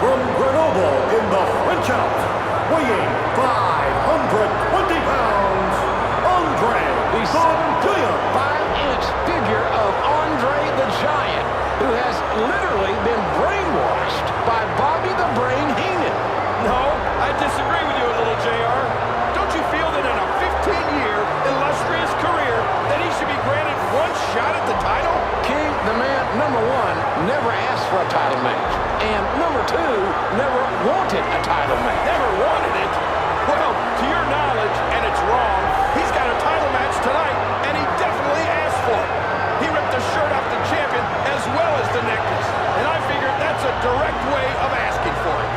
from Grenoble in the French Alps, weighing 520 pounds, Andre the Giant. 5-inch figure of Andre the Giant, who has literally been brainwashed by Bobby the Brain Heenan. No, I disagree with you a little, JR. Don't you feel that in a 15-year illustrious career that he should be granted one shot at the title? King, the man, number one, never asked for a title match. And number two, never wanted a title match. Never wanted it? Well, to your knowledge, and it's wrong, he's got a title match tonight, and he definitely asked for it. He ripped the shirt off the champion as well as the necklace. And I figured that's a direct way of asking for it.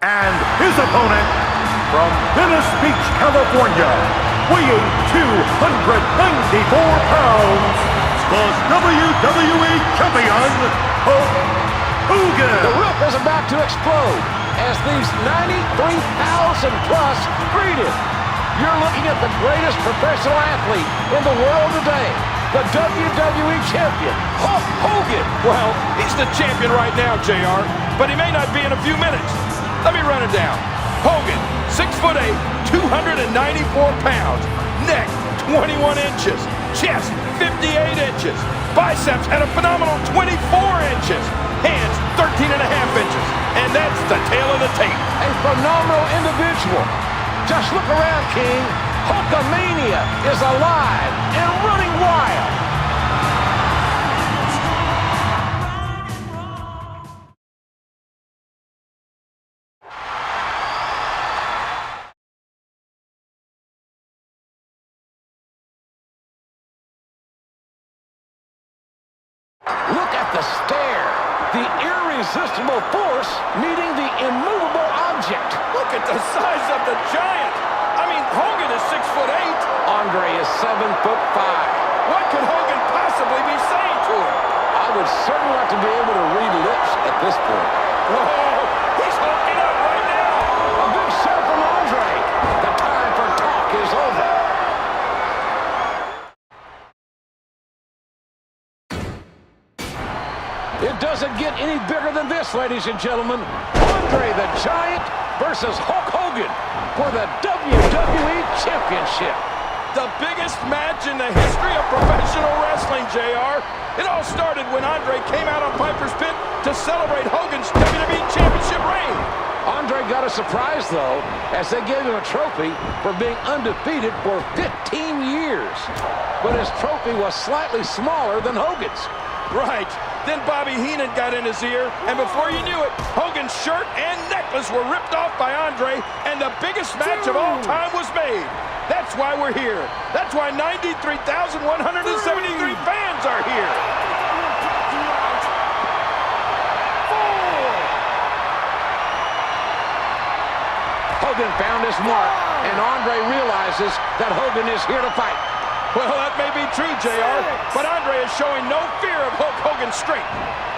And his opponent, from Venice Beach, California, weighing 294 pounds, the WWE Champion, Hulk Hogan. The roof is about to explode as these 93,000 plus greet him. You're looking at the greatest professional athlete in the world today, the WWE Champion, Hulk Hogan. Well, he's the champion right now, JR, but he may not be in a few minutes. Let me run it down. Hogan, 6'8", 294 pounds. Neck, 21 inches. Chest, 58 inches. Biceps at a phenomenal 24 inches. Hands, 13 and a half inches. And that's the tail of the tape. A phenomenal individual. Just look around, King. Hulkamania is alive and running wild. Look at the stare. The irresistible force meeting the immovable object. Look at the size of the giant. I mean, Hogan is 6'8". Andre is 7'5". What could Hogan possibly be saying to him? I would certainly like to be able to read lips at this point. Whoa, he's hulking up right now. A big serve from Andre. The time for talk is over. It doesn't get any bigger than this, ladies and gentlemen. Andre the Giant versus Hulk Hogan for the WWE Championship. The biggest match in the history of professional wrestling, JR. It all started when Andre came out on Piper's Pit to celebrate Hogan's WWE Championship reign. Andre got a surprise, though, as they gave him a trophy for being undefeated for 15 years. But his trophy was slightly smaller than Hogan's. Right. Then Bobby Heenan got in his ear, and before you knew it, Hogan's shirt and necklace were ripped off by Andre, and the biggest match of all time was made. That's why we're here. That's why 93,173 fans are here. Hogan found his mark, and Andre realizes that Hogan is here to fight. Well, that may be true, JR, but Andre is showing no fear of Hulk Hogan's strength.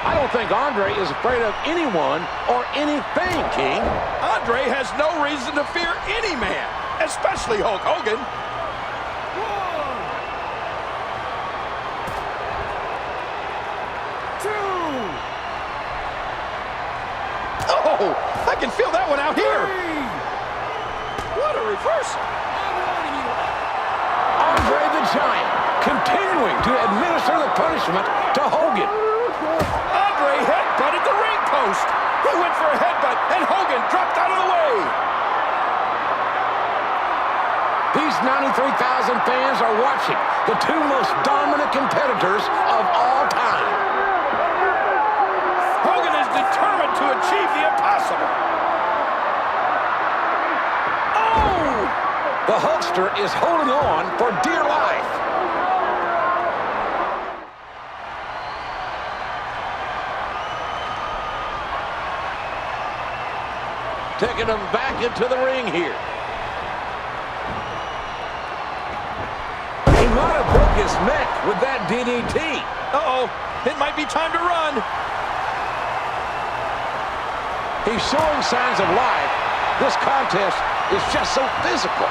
I don't think Andre is afraid of anyone or anything, King. Andre has no reason to fear any man, especially Hulk Hogan. Oh, I can feel that one out here. What a reversal. Andre the Giant continuing to administer the punishment to Hogan. Andre headbutted the ring post. He went for a headbutt, and Hogan dropped out of the way. These 93,000 fans are watching the two most dominant competitors of all time. Hogan is determined to achieve the impossible. Oh! The Hulkster is holding on for dear life. Taking him back into the ring here. He might have broke his neck with that DDT. Uh-oh, it might be time to run. He's showing signs of life. This contest is just so physical.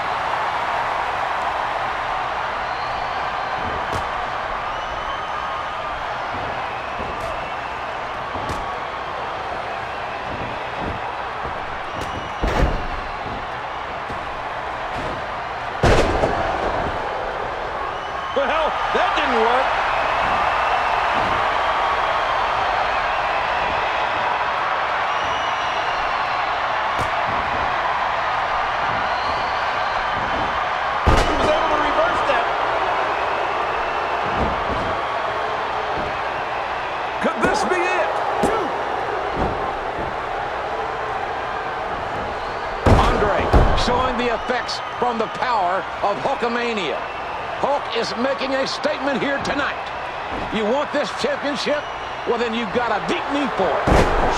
effects from the power of Hulkamania. Hulk is making a statement here tonight. You want this championship? Well, then you've got a deep knee for it.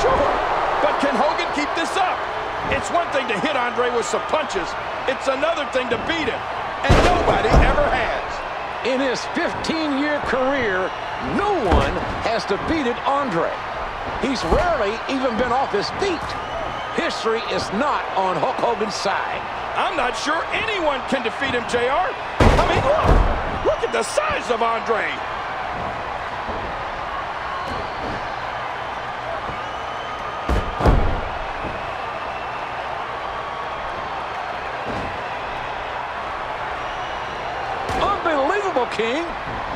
Sure, but can Hogan keep this up? It's one thing to hit Andre with some punches. It's another thing to beat him, and nobody ever has. In his 15-year career, no one has defeated Andre. He's rarely even been off his feet. History is not on Hulk Hogan's side. I'm not sure anyone can defeat him, JR. I mean, look at the size of Andre. Unbelievable, King.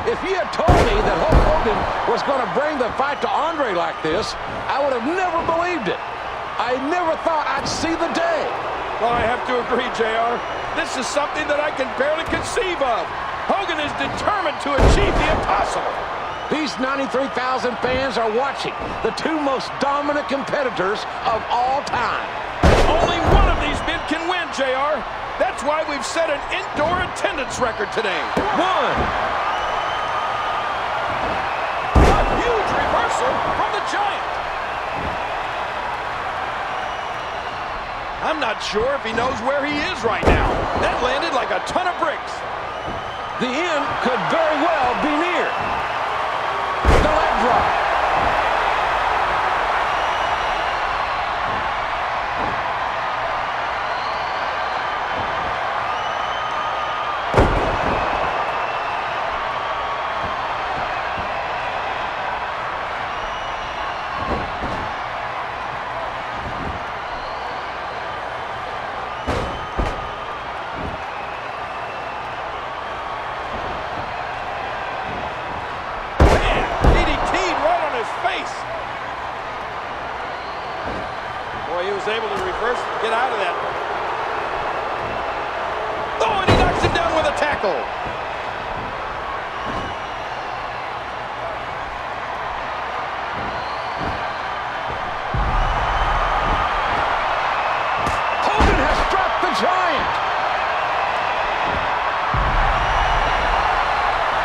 If you had told me that Hulk Hogan was going to bring the fight to Andre like this, I would have never believed it. I never thought I'd see the day. Well, I have to agree, JR. This is something that I can barely conceive of. Hogan is determined to achieve the impossible. These 93,000 fans are watching the two most dominant competitors of all time. Only one of these men can win, JR. That's why we've set an indoor attendance record today. A huge reversal from the Giant. I'm not sure if he knows where he is right now. That landed like a ton of bricks. The end could very well be near. The leg drop. Boy, he was able to reverse and get out of that. Oh, and he knocks him down with a tackle. Hogan has dropped the Giant.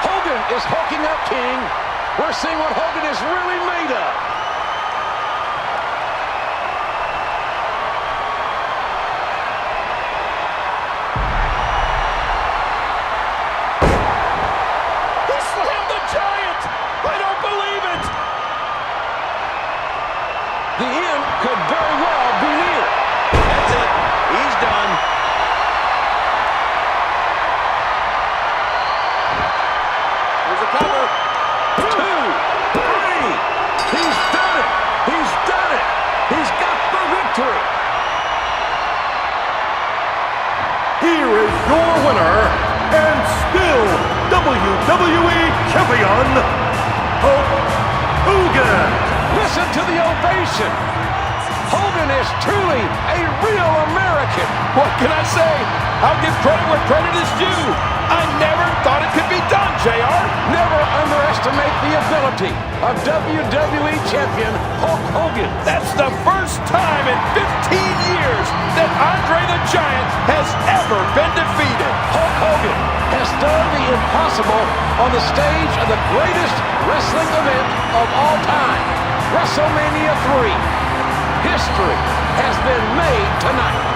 Hogan is hulking up, King. We're seeing what Hogan is really made of. The end could very well be near. That's it. He's done. Here's a cover. 2, 3. He's done it. He's done it. He's got the victory. Here is your winner, and still WWE Champion, Hulk Hogan. Listen to the ovation. Hogan is truly a real American. What can I say? I'll give credit where credit is due. I never thought it could be done, JR. Never underestimate the ability of WWE Champion Hulk Hogan. That's the first time in 15 years that Andre the Giant has ever been defeated. Hulk Hogan has done the impossible on the stage of the greatest wrestling event of all time. WrestleMania 3. History has been made tonight.